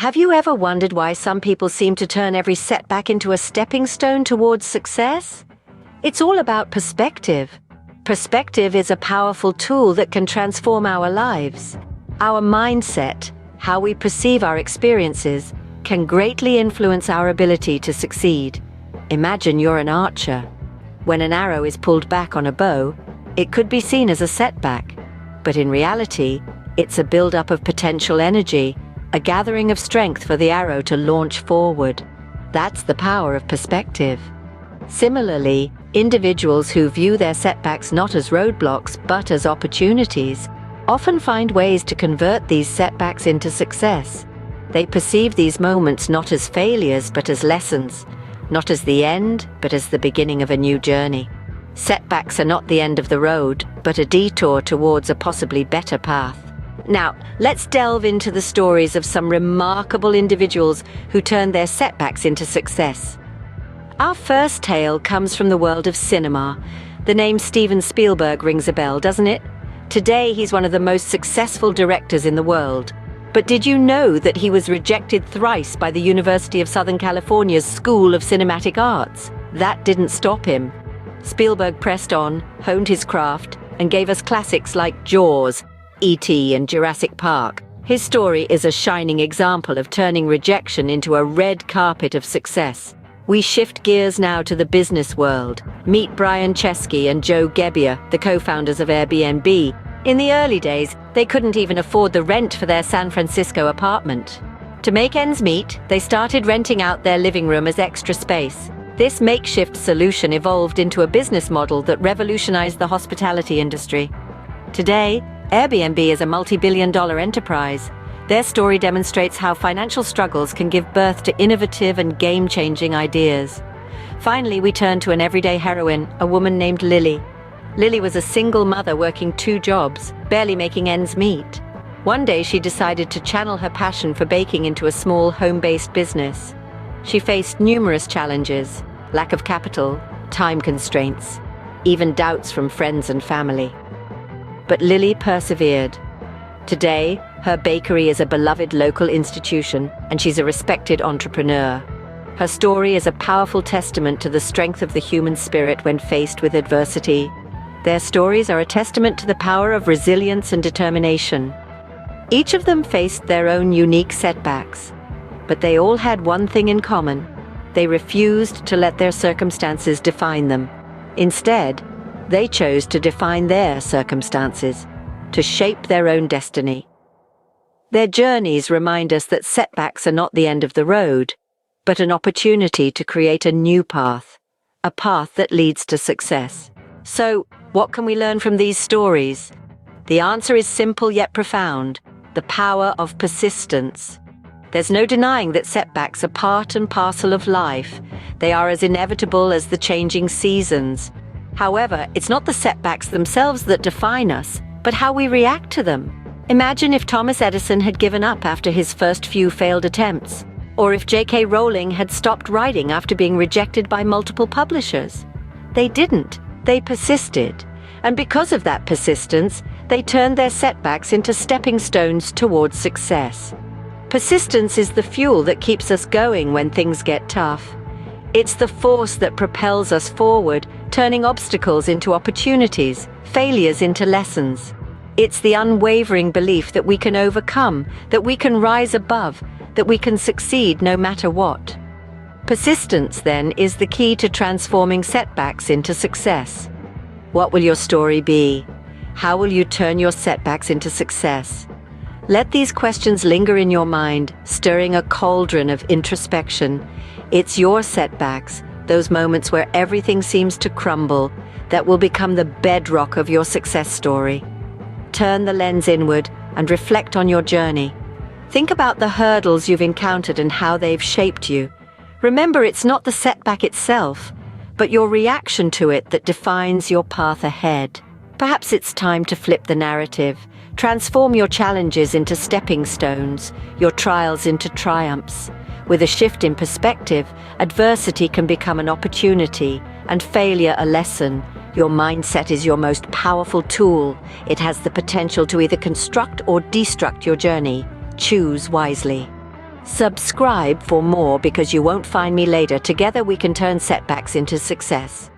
Have you ever wondered why some people seem to turn every setback into a stepping stone towards success? It's all about perspective. Perspective is a powerful tool that can transform our lives. Our mindset, how we perceive our experiences, can greatly influence our ability to succeed. Imagine you're an archer. When an arrow is pulled back on a bow, it could be seen as a setback. But in reality, it's a buildup of potential energy, a gathering of strength for the arrow to launch forward. That's the power of perspective. Similarly, individuals who view their setbacks not as roadblocks but as opportunities often find ways to convert these setbacks into success. They perceive these moments not as failures but as lessons, not as the end but as the beginning of a new journey. Setbacks are not the end of the road, but a detour towards a possibly better path. Now, let's delve into the stories of some remarkable individuals who turned their setbacks into success. Our first tale comes from the world of cinema. The name Steven Spielberg rings a bell, doesn't it? Today, he's one of the most successful directors in the world. But did you know that he was rejected thrice by the University of Southern California's School of Cinematic Arts? That didn't stop him. Spielberg pressed on, honed his craft, and gave us classics like Jaws, E.T. and Jurassic Park. His story is a shining example of turning rejection into a red carpet of success. We shift gears now to the business world. Meet Brian Chesky and Joe Gebbia, the co-founders of Airbnb. In the early days, they couldn't even afford the rent for their San Francisco apartment. To make ends meet, they started renting out their living room as extra space. This makeshift solution evolved into a business model that revolutionized the hospitality industry. Today, Airbnb is a multi-billion-dollar enterprise. Their story demonstrates how financial struggles can give birth to innovative and game-changing ideas. Finally, we turn to an everyday heroine, a woman named Lily. Lily was a single mother working 2 jobs, barely making ends meet. One day, she decided to channel her passion for baking into a small home-based business. She faced numerous challenges: lack of capital, time constraints, even doubts from friends and family. But Lily persevered. Today, her bakery is a beloved local institution, and she's a respected entrepreneur. Her story is a powerful testament to the strength of the human spirit when faced with adversity. Their stories are a testament to the power of resilience and determination. Each of them faced their own unique setbacks, but they all had one thing in common. They refused to let their circumstances define them. Instead, they chose to define their circumstances, to shape their own destiny. Their journeys remind us that setbacks are not the end of the road, but an opportunity to create a new path, a path that leads to success. So, what can we learn from these stories? The answer is simple yet profound: the power of persistence. There's no denying that setbacks are part and parcel of life. They are as inevitable as the changing seasons. However, it's not the setbacks themselves that define us, but how we react to them. Imagine if Thomas Edison had given up after his first few failed attempts, or if J.K. Rowling had stopped writing after being rejected by multiple publishers. They didn't. They persisted. And because of that persistence, they turned their setbacks into stepping stones towards success. Persistence is the fuel that keeps us going when things get tough. It's the force that propels us forward, turning obstacles into opportunities, failures into lessons. It's the unwavering belief that we can overcome, that we can rise above, that we can succeed no matter what. Persistence, then, is the key to transforming setbacks into success. What will your story be? How will you turn your setbacks into success? Let these questions linger in your mind, stirring a cauldron of introspection. It's your setbacks, those moments where everything seems to crumble, that will become the bedrock of your success story. Turn the lens inward and reflect on your journey. Think about the hurdles you've encountered and how they've shaped you. Remember, it's not the setback itself, but your reaction to it that defines your path ahead. Perhaps it's time to flip the narrative. Transform your challenges into stepping stones, your trials into triumphs. With a shift in perspective, adversity can become an opportunity, and failure a lesson. Your mindset is your most powerful tool. It has the potential to either construct or destruct your journey. Choose wisely. Subscribe for more because you won't find me later. Together we can turn setbacks into success.